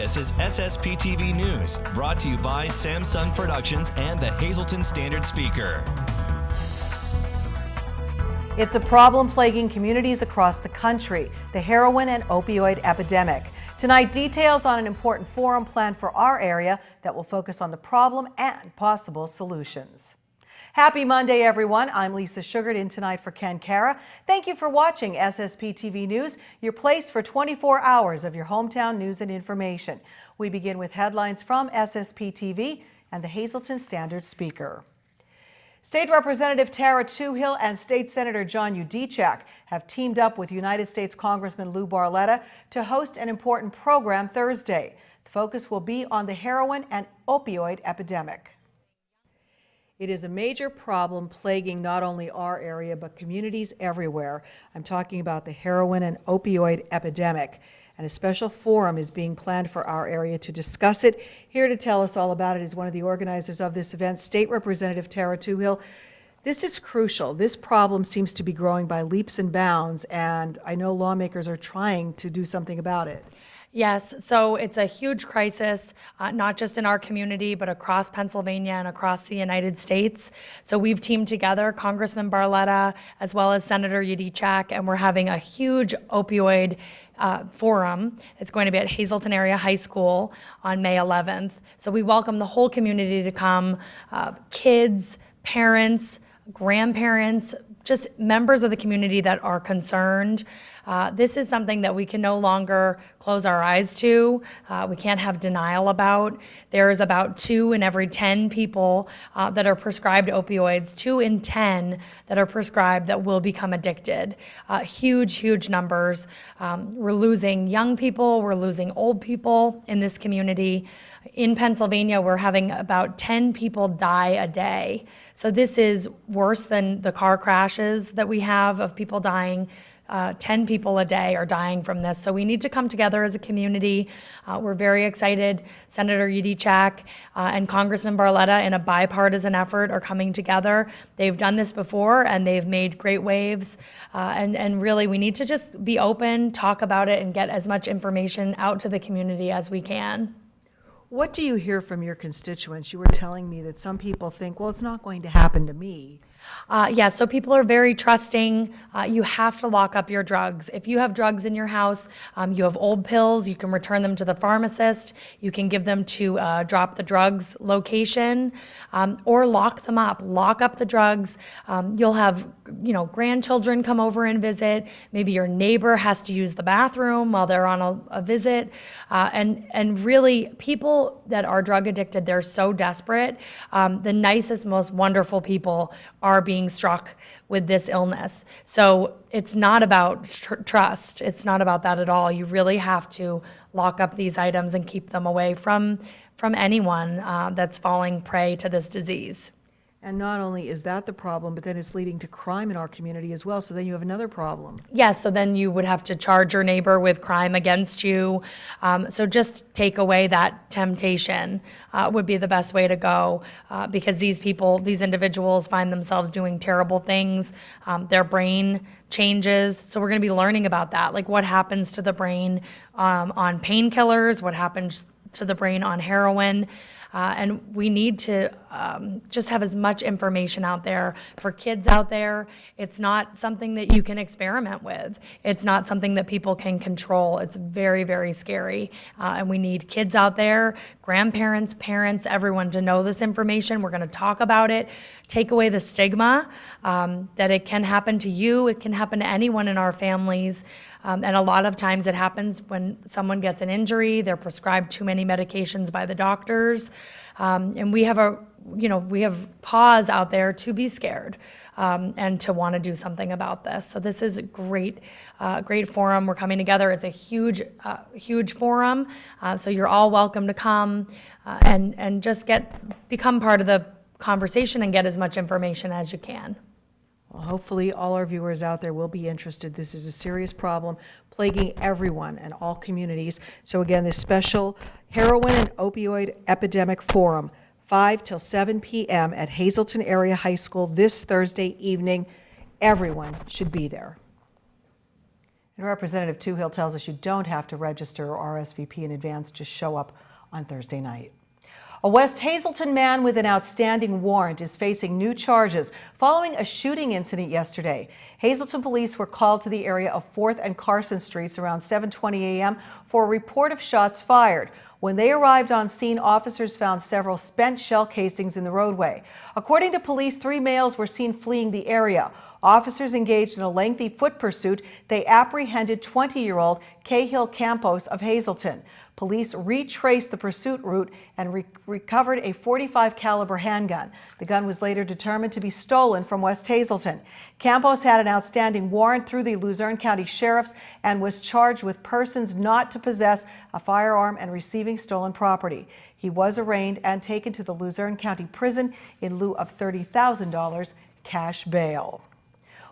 This is SSPTV News, brought to you by Samsung Productions and the Hazleton Standard Speaker. It's a problem plaguing communities across the country, the heroin and opioid epidemic. Tonight, details on an important forum planned for our area that will focus on the problem and possible solutions. Happy Monday, everyone. I'm Lisa Sugart in tonight for Ken Cara. Thank you for watching SSPTV News, your place for 24 hours of your hometown news and information. We begin with headlines from SSPTV and the Hazleton Standard Speaker. State Representative Tara Toohill and State Senator John Udicak have teamed up with United States Congressman Lou Barletta to host an important program Thursday. The focus will be on the heroin and opioid epidemic. It is a major problem plaguing not only our area, but communities everywhere. I'm talking about the heroin and opioid epidemic. And a special forum is being planned for our area to discuss it. Here to tell us all about it is one of the organizers of this event, State Representative Tara Toohill. This is crucial. This problem seems to be growing by leaps and bounds, and I know lawmakers are trying to do something about it. Yes, so it's a huge crisis, not just in our community, but across Pennsylvania and across the United States. So we've teamed together, Congressman Barletta, as well as Senator Udicak, and we're having a huge opioid forum. It's going to be at Hazleton Area High School on May 11th. So we welcome the whole community to come, kids, parents, grandparents, just members of the community that are concerned. This is something that we can no longer close our eyes to. We can't have denial about. There's about 2 in every 10 people that are prescribed opioids, 2 in 10 that are prescribed that will become addicted. Huge, huge numbers. We're losing young people, we're losing old people in this community. In Pennsylvania, we're having about 10 people die a day. So this is worse than the car crashes that we have of people dying. 10 people a day are dying from this. So we need to come together as a community. We're very excited. Senator Udicak and Congressman Barletta, in a bipartisan effort, are coming together. They've done this before and they've made great waves. And really, we need to just be open, talk about it, and get as much information out to the community as we can. What do you hear from your constituents? You were telling me that some people think, well, it's not going to happen to me. Yes, so people are very trusting. You have to lock up your drugs. If you have drugs in your house, you have old pills, you can return them to the pharmacist. You can give them to Drop the Drugs location, or lock them up. Lock up the drugs. You'll have, grandchildren come over and visit. Maybe your neighbor has to use the bathroom while they're on a visit. And really, people that are drug addicted, they're so desperate. The nicest, most wonderful people are being struck with this illness. So it's not about trust. It's not about that at all. You really have to lock up these items and keep them away from anyone that's falling prey to this disease. And not only is that the problem, but then it's leading to crime in our community as well. So then you have another problem. Yes, so then you would have to charge your neighbor with crime against you. So just take away that temptation would be the best way to go, because these individuals find themselves doing terrible things. Their brain changes. So we're going to be learning about that, like what happens to the brain on painkillers, what happens to the brain on heroin. And we need to just have as much information out there for kids out there. It's not something that you can experiment with. It's not something that people can control. It's very, very scary. And we need kids out there, grandparents, parents, everyone to know this information. We're going to talk about it, take away the stigma that it can happen to you. It can happen to anyone in our families. And a lot of times it happens when someone gets an injury, they're prescribed too many medications by the doctors. And we have we have pause out there to be scared and to want to do something about this. So this is a great forum. We're coming together. It's a huge forum. So you're all welcome to come and just become part of the conversation and get as much information as you can. Well, hopefully all our viewers out there will be interested. This is a serious problem plaguing everyone and all communities. So again, this special heroin and opioid epidemic forum, 5 till 7 p.m. at Hazleton Area High School this Thursday evening. Everyone should be there. And Representative Toohill tells us you don't have to register or RSVP in advance, just show up on Thursday night. A West Hazleton man with an outstanding warrant is facing new charges following a shooting incident yesterday. Hazleton police were called to the area of 4th and Carson Streets around 7:20 a.m. for a report of shots fired. When they arrived on scene, officers found several spent shell casings in the roadway. According to police, 3 males were seen fleeing the area. Officers engaged in a lengthy foot pursuit. They apprehended 20-year-old Cahill Campos of Hazleton. Police retraced the pursuit route and recovered a .45 caliber handgun. The gun was later determined to be stolen from West Hazleton. Campos had an outstanding warrant through the Luzerne County Sheriff's and was charged with persons not to possess a firearm and receiving stolen property. He was arraigned and taken to the Luzerne County Prison in lieu of $30,000 cash bail.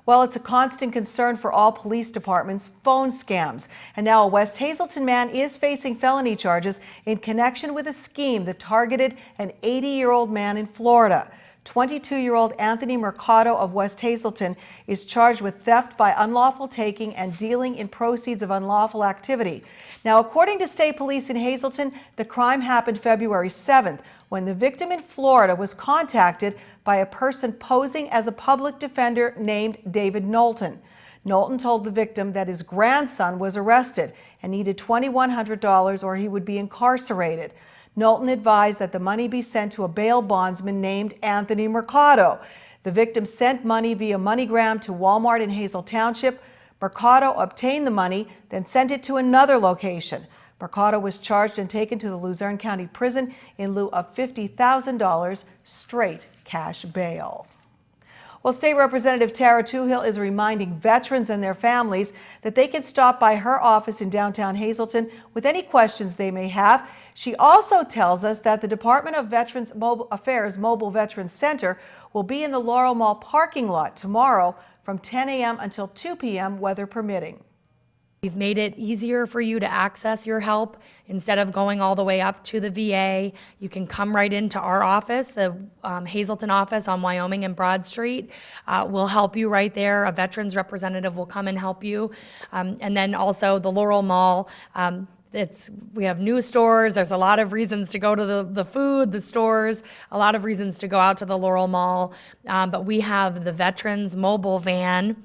Well, it's a constant concern for all police departments, phone scams. And now a West Hazleton man is facing felony charges in connection with a scheme that targeted an 80-year-old man in Florida. 22-year-old Anthony Mercado of West Hazleton is charged with theft by unlawful taking and dealing in proceeds of unlawful activity. Now, according to state police in Hazleton, the crime happened February 7th when the victim in Florida was contacted by a person posing as a public defender named David Knowlton. Knowlton told the victim that his grandson was arrested and needed $2,100 or he would be incarcerated. Knowlton advised that the money be sent to a bail bondsman named Anthony Mercado. The victim sent money via MoneyGram to Walmart in Hazel Township. Mercado obtained the money, then sent it to another location. Mercado was charged and taken to the Luzerne County Prison in lieu of $50,000 straight cash bail. Well, State Representative Tara Toohill is reminding veterans and their families that they can stop by her office in downtown Hazleton with any questions they may have. She also tells us that the Department of Veterans Affairs Mobile Veterans Center will be in the Laurel Mall parking lot tomorrow from 10 a.m. until 2 p.m., weather permitting. We've made it easier for you to access your help. Instead of going all the way up to the VA, you can come right into our office, the Hazleton office on Wyoming and Broad Street. We'll help you right there. A veterans representative will come and help you. And then also the Laurel Mall. We have new stores. There's a lot of reasons to go to the food, the stores, a lot of reasons to go out to the Laurel Mall. But we have the veterans mobile van.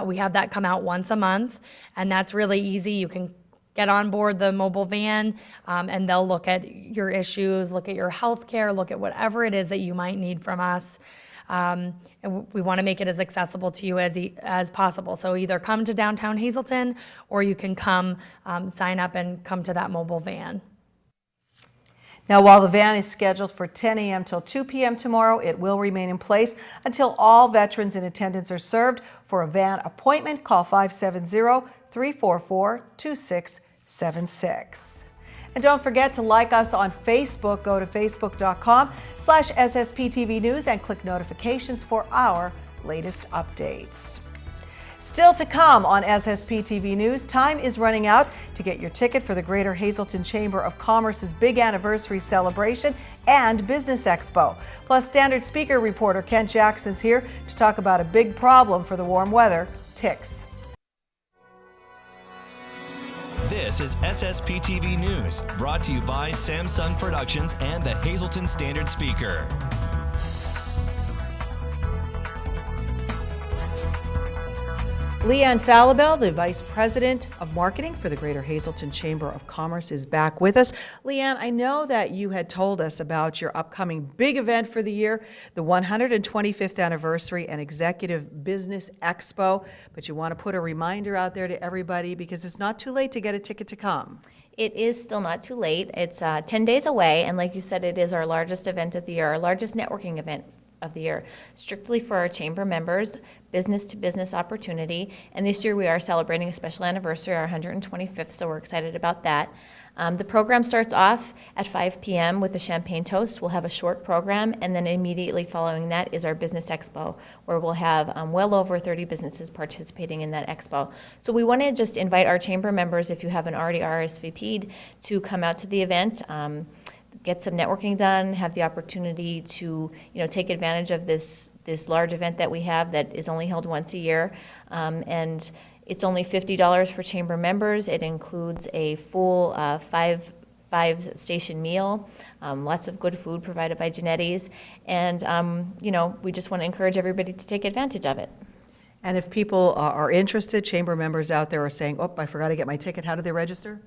We have that come out once a month, and that's really easy. You can get on board the mobile van, and they'll look at your issues, look at your health care, look at whatever it is that you might need from us. And we want to make it as accessible to you as possible. So either come to downtown Hazleton, or you can come sign up and come to that mobile van. Now, while the van is scheduled for 10 a.m. till 2 p.m. tomorrow, it will remain in place until all veterans in attendance are served. For a van appointment, call 570-344-2676. And don't forget to like us on Facebook. Go to facebook.com/SSPTV News and click notifications for our latest updates. Still to come on SSPTV News, time is running out to get your ticket for the Greater Hazleton Chamber of Commerce's big anniversary celebration and Business Expo. Plus, Standard Speaker reporter Kent Jackson's here to talk about a big problem for the warm weather, ticks. This is SSPTV News, brought to you by Samsung Productions and the Hazleton Standard Speaker. Leanne Falabelle, the Vice President of Marketing for the Greater Hazleton Chamber of Commerce, is back with us. Leanne, I know that you had told us about your upcoming big event for the year, the 125th Anniversary and Executive Business Expo, but you want to put a reminder out there to everybody because it's not too late to get a ticket to come. It is still not too late. It's 10 days away, and like you said, it is our largest event of the year, our largest networking event of the year, strictly for our chamber members, business-to-business opportunity. And this year we are celebrating a special anniversary, our 125th, so we're excited about that. The program starts off at 5 p.m. with a champagne toast. We'll have a short program, and then immediately following that is our Business Expo, where we'll have well over 30 businesses participating in that expo. So we want to just invite our chamber members, if you haven't already RSVP'd, to come out to the event. Get some networking done, have the opportunity to, take advantage of this large event that we have that is only held once a year. And It's only $50 for chamber members. It includes a full five-station meal, lots of good food provided by Genetti's, and we just want to encourage everybody to take advantage of it. And if people are interested, chamber members out there are saying, oh, I forgot to get my ticket, how do they register?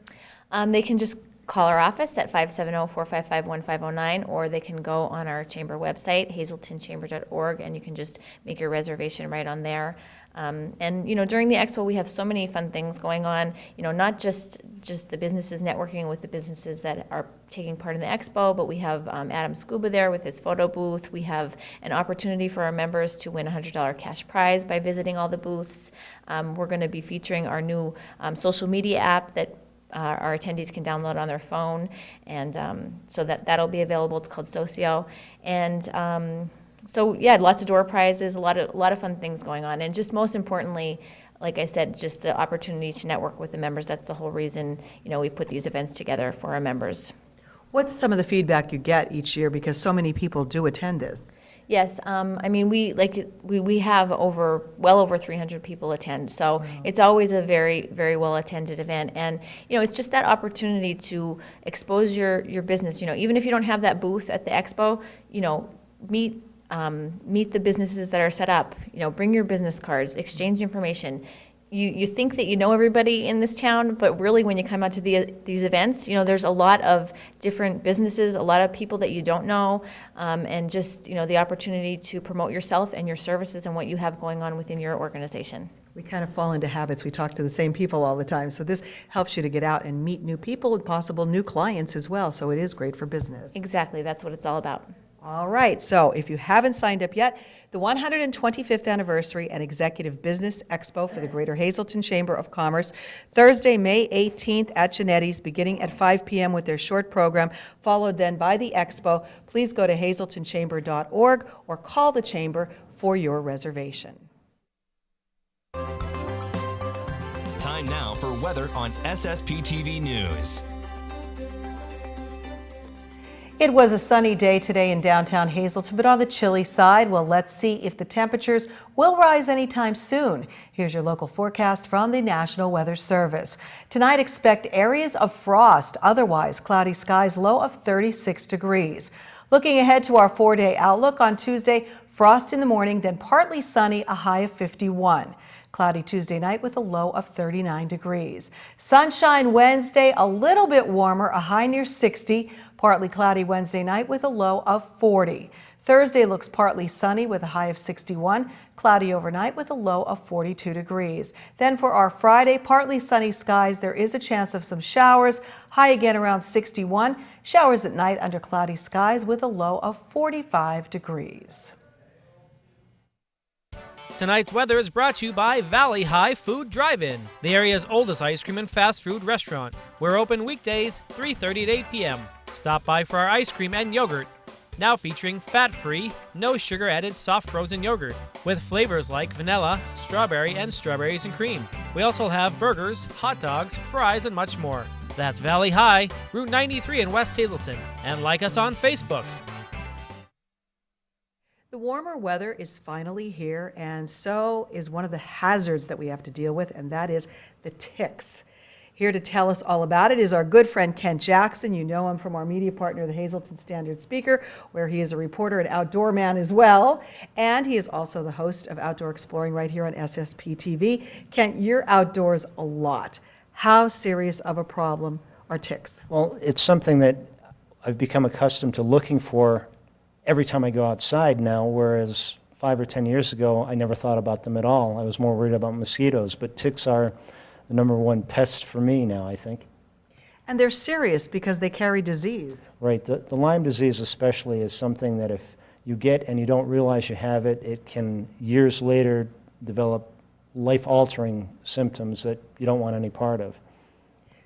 They can just call our office at 570-455-1509, or they can go on our chamber website, hazletonchamber.org, and you can just make your reservation right on there. During the expo, we have so many fun things going on, not just the businesses networking with the businesses that are taking part in the expo, but we have Adam Scuba there with his photo booth. We have an opportunity for our members to win a $100 cash prize by visiting all the booths. We're going to be featuring our new social media app that our attendees can download on their phone, and so that'll be available. It's called Socio, and lots of door prizes, a lot of fun things going on, and just most importantly, like I said, just the opportunity to network with the members. That's the whole reason we put these events together for our members. What's some of the feedback you get each year, because so many people do attend this? Yes, we have well over 300 people attend, so wow. It's always a very, very well attended event, and it's just that opportunity to expose your business. Even if you don't have that booth at the expo, meet the businesses that are set up. Bring your business cards, exchange information. You think that you know everybody in this town, but really when you come out to these events, there's a lot of different businesses, a lot of people that you don't know, and just the opportunity to promote yourself and your services and what you have going on within your organization. We kind of fall into habits. We talk to the same people all the time, so this helps you to get out and meet new people and possible new clients as well, so it is great for business. Exactly, that's what it's all about. All right, so if you haven't signed up yet, the 125th Anniversary and Executive Business Expo for the Greater Hazleton Chamber of Commerce, Thursday, May 18th at Genetti's, beginning at 5 p.m. with their short program, followed then by the expo. Please go to hazletonchamber.org or call the chamber for your reservation. Time now for weather on SSPTV News. It was a sunny day today in downtown Hazleton, but on the chilly side. Well, let's see if the temperatures will rise anytime soon. Here's your local forecast from the National Weather Service. Tonight, expect areas of frost, otherwise cloudy skies, low of 36 degrees. Looking ahead to our 4-day outlook, on Tuesday, frost in the morning, then partly sunny, a high of 51. Cloudy Tuesday night with a low of 39 degrees. Sunshine Wednesday, a little bit warmer, a high near 60. Partly cloudy Wednesday night with a low of 40. Thursday looks partly sunny with a high of 61. Cloudy overnight with a low of 42 degrees. Then for our Friday, partly sunny skies. There is a chance of some showers. High again around 61. Showers at night under cloudy skies with a low of 45 degrees. Tonight's weather is brought to you by Valley High Food Drive-In, the area's oldest ice cream and fast food restaurant. We're open weekdays 3:30 to 8 p.m. Stop by for our ice cream and yogurt, now featuring fat-free, no sugar-added soft frozen yogurt with flavors like vanilla, strawberry, and strawberries and cream. We also have burgers, hot dogs, fries, and much more. That's Valley High, Route 93 in West Hazleton, and like us on Facebook. The warmer weather is finally here, and so is one of the hazards that we have to deal with, and that is the ticks. Here to tell us all about it is our good friend Kent Jackson. You know him from our media partner, the Hazleton Standard Speaker, where he is a reporter and outdoor man as well. And he is also the host of Outdoor Exploring right here on SSPTV. Kent, you're outdoors a lot. How serious of a problem are ticks? Well, it's something that I've become accustomed to looking for every time I go outside now, whereas 5 or 10 years ago, I never thought about them at all. I was more worried about mosquitoes, but ticks are the number one pest for me now, I think. And they're serious because they carry disease. Right. The Lyme disease especially is something that if you get and you don't realize you have it, it can years later develop life-altering symptoms that you don't want any part of.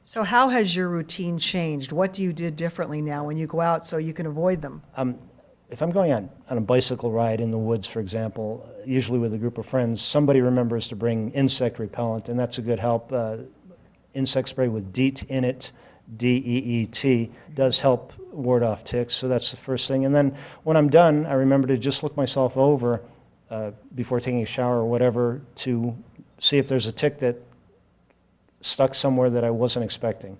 So how has your routine changed? What do you do differently now when you go out so you can avoid them? If I'm going on a bicycle ride in the woods, for example, usually with a group of friends, somebody remembers to bring insect repellent, and that's a good help. Insect spray with DEET in it, D-E-E-T, does help ward off ticks, so that's the first thing. And then when I'm done, I remember to just look myself over before taking a shower or whatever to see if there's a tick that stuck somewhere that I wasn't expecting.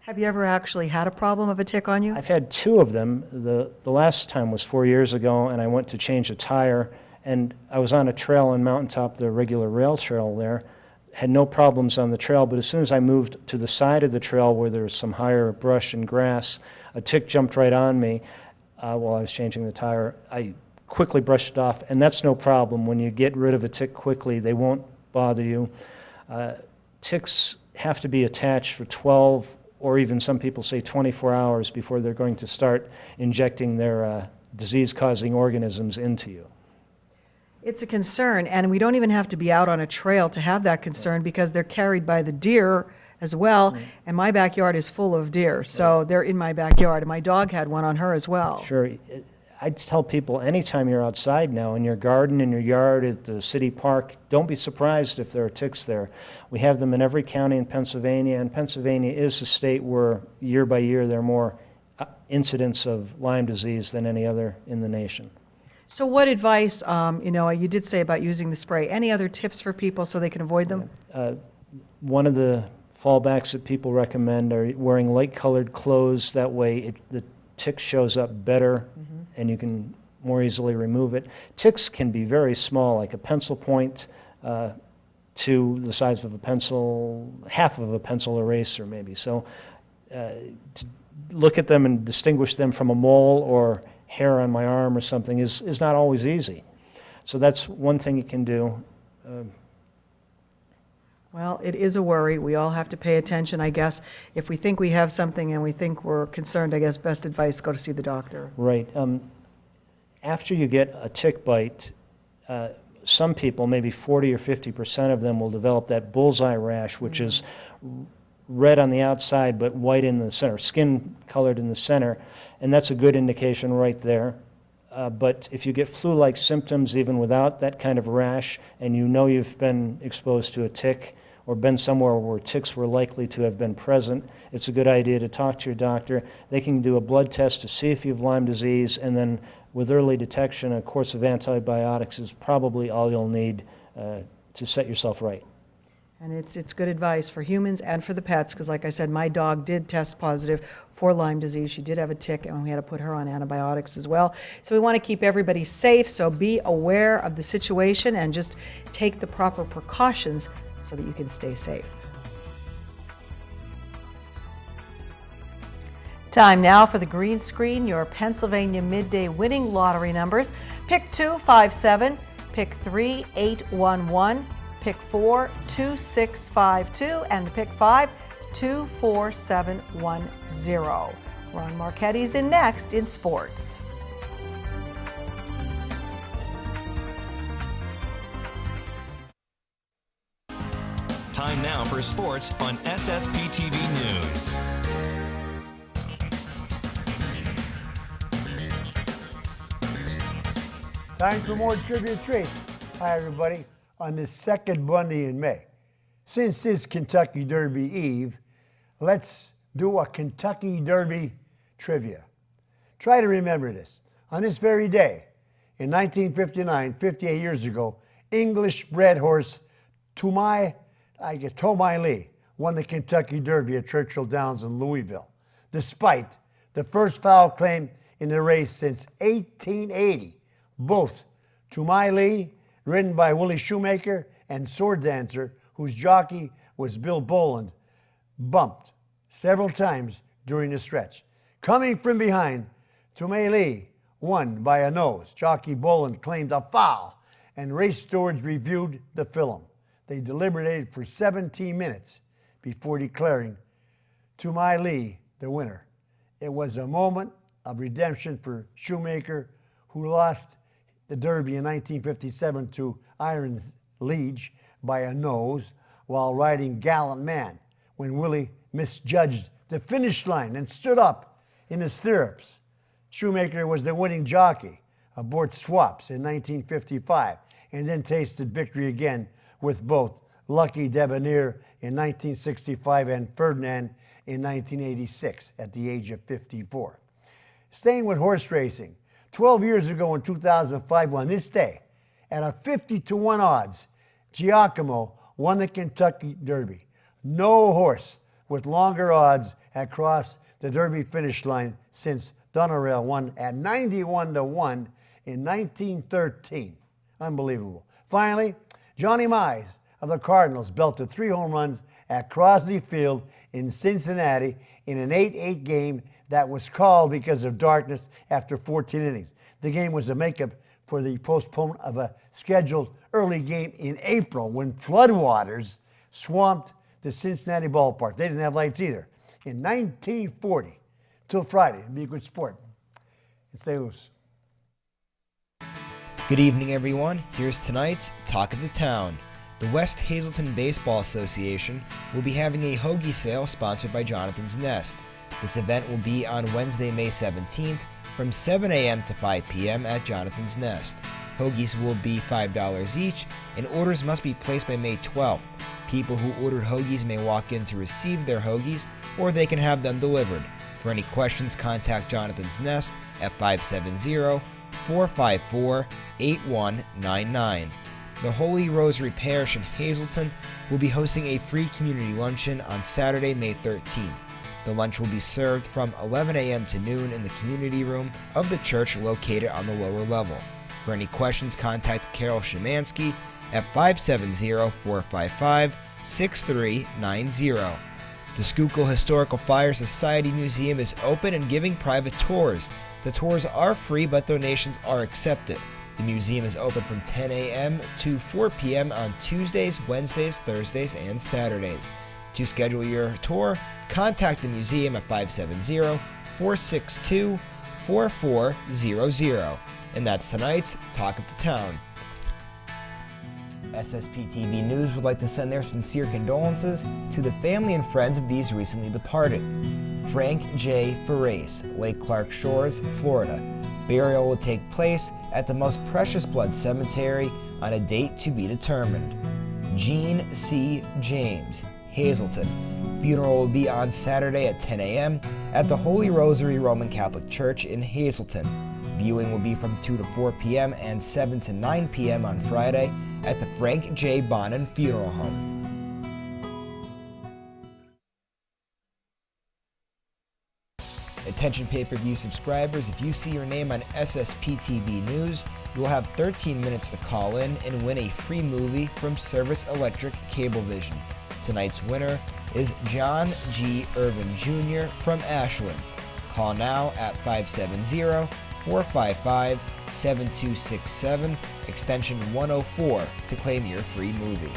Have you ever actually had a problem of a tick on you? I've had 2 of them. The last time was 4 years ago, and I went to change a tire, and I was on a trail on Mountaintop, the regular rail trail there. Had no problems on the trail, but as soon as I moved to the side of the trail where there's some higher brush and grass, a tick jumped right on me while I was changing the tire. I quickly brushed it off, and that's no problem. When you get rid of a tick quickly, they won't bother you. Ticks have to be attached for 12 or even some people say 24 hours before they're going to start injecting their disease-causing organisms into you. It's a concern, and we don't even have to be out on a trail to have that concern because they're carried by the deer as well, and my backyard is full of deer, so they're in my backyard, and my dog had one on her as well. Sure. I'd tell people anytime you're outside now, in your garden, in your yard, at the city park, don't be surprised if there are ticks there. We have them in every county in Pennsylvania, and Pennsylvania is a state where year by year there are more incidents of Lyme disease than any other in the nation. So what advice, you did say about using the spray. Any other tips for people so they can avoid them? One of the fallbacks that people recommend are wearing light-colored clothes. That way the tick shows up better, and you can more easily remove it. Ticks can be very small, like a pencil point to the size of a pencil, half of a pencil eraser maybe. So to look at them and distinguish them from a mole or hair on my arm or something is not always easy. So that's one thing you can do. Well, it is a worry. We all have to pay attention, I guess. If we think we have something and we think we're concerned, I guess best advice, go to see the doctor. Right. After you get a tick bite, some people, maybe 40 or 50% of them, will develop that bullseye rash, which is red on the outside but white in the center, skin colored in the center, and that's a good indication right there. But if you get flu-like symptoms even without that kind of rash, and you know you've been exposed to a tick or been somewhere where ticks were likely to have been present, it's a good idea to talk to your doctor. They can do a blood test to see if you have Lyme disease, and then with early detection, a course of antibiotics is probably all you'll need to set yourself right. And it's good advice for humans and for the pets, because like I said, my dog did test positive for Lyme disease. She did have a tick, and we had to put her on antibiotics as well. So we want to keep everybody safe, so be aware of the situation and just take the proper precautions so that you can stay safe. Time now for the green screen, your Pennsylvania midday winning lottery numbers. Pick 2, 5, 7, pick 3, 8, 1, 1. Pick 4, 2, 6, 5, 2, and pick 5, 2, 4, 7, 1, 0. Ron Marchetti's in next in sports. Time now for sports on SSPTV News. Time for more trivia treats. Hi, everybody. On this second Monday in May. Since this Kentucky Derby Eve, let's do a Kentucky Derby trivia. Try to remember this. On this very day, in 1959, 58 years ago, English-bred horse Tomai Lee won the Kentucky Derby at Churchill Downs in Louisville, despite the first foul claim in the race since 1880. Both Tomai Lee, ridden by Willie Shoemaker, and Sword Dancer, whose jockey was Bill Boland, bumped several times during the stretch. Coming from behind, Tomai Lee won by a nose. Jockey Boland claimed a foul, and race stewards reviewed the film. They deliberated for 17 minutes before declaring Tomai Lee the winner. It was a moment of redemption for Shoemaker, who lost the Derby in 1957 to Iron Liege by a nose while riding Gallant Man when Willie misjudged the finish line and stood up in his stirrups. Shoemaker was the winning jockey aboard Swaps in 1955 and then tasted victory again with both Lucky Debonair in 1965 and Ferdinand in 1986 at the age of 54. Staying with horse racing, 12 years ago in 2005, on this day, at a 50-1 odds, Giacomo won the Kentucky Derby. No horse with longer odds had crossed the Derby finish line since Donerail won at 91-1 in 1913. Unbelievable. Finally, Johnny Mize of the Cardinals belted 3 home runs at Crosley Field in Cincinnati in an 8-8 game that was called because of darkness after 14 innings. The game was a makeup for the postponement of a scheduled early game in April when floodwaters swamped the Cincinnati ballpark. They didn't have lights either. In 1940, till Friday, it'd be a good sport. And stay loose. Good evening, everyone. Here's tonight's Talk of the Town. The West Hazleton Baseball Association will be having a hoagie sale sponsored by Jonathan's Nest. This event will be on Wednesday, May 17th from 7 a.m. to 5 p.m. at Jonathan's Nest. Hoagies will be $5 each, and orders must be placed by May 12th. People who ordered hoagies may walk in to receive their hoagies, or they can have them delivered. For any questions, contact Jonathan's Nest at 570-454-8199. The Holy Rosary Parish in Hazleton will be hosting a free community luncheon on Saturday, May 13th. The lunch will be served from 11 a.m. to noon in the community room of the church located on the lower level. For any questions, contact Carol Szymanski at 570-455-6390. The Schuylkill Historical Fire Society Museum is open and giving private tours. The tours are free, but donations are accepted. The museum is open from 10 a.m. to 4 p.m. on Tuesdays, Wednesdays, Thursdays, and Saturdays. To schedule your tour, contact the museum at 570-462-4400. And that's tonight's Talk of the Town. SSPTV News would like to send their sincere condolences to the family and friends of these recently departed. Frank J. Ferrace, Lake Clark Shores, Florida. Burial will take place at the Most Precious Blood Cemetery on a date to be determined. Jean C. James, Hazleton. Funeral will be on Saturday at 10 a.m. at the Holy Rosary Roman Catholic Church in Hazleton. Viewing will be from 2 to 4 p.m. and 7 to 9 p.m. on Friday at the Frank J. Bonin Funeral Home. Attention pay-per-view subscribers, if you see your name on SSPTV News, you will have 13 minutes to call in and win a free movie from Service Electric Cablevision. Tonight's winner is John G. Irvin Jr. from Ashland. Call now at 570-455-7267, extension 104 to claim your free movie.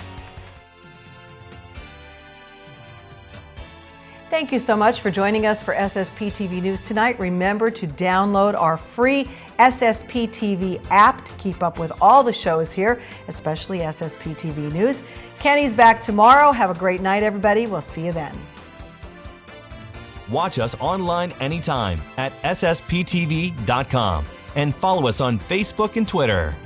Thank you so much for joining us for SSPTV News tonight. Remember to download our free SSPTV app to keep up with all the shows here, especially SSPTV News. Kenny's back tomorrow. Have a great night, everybody. We'll see you then. Watch us online anytime at ssptv.com and follow us on Facebook and Twitter.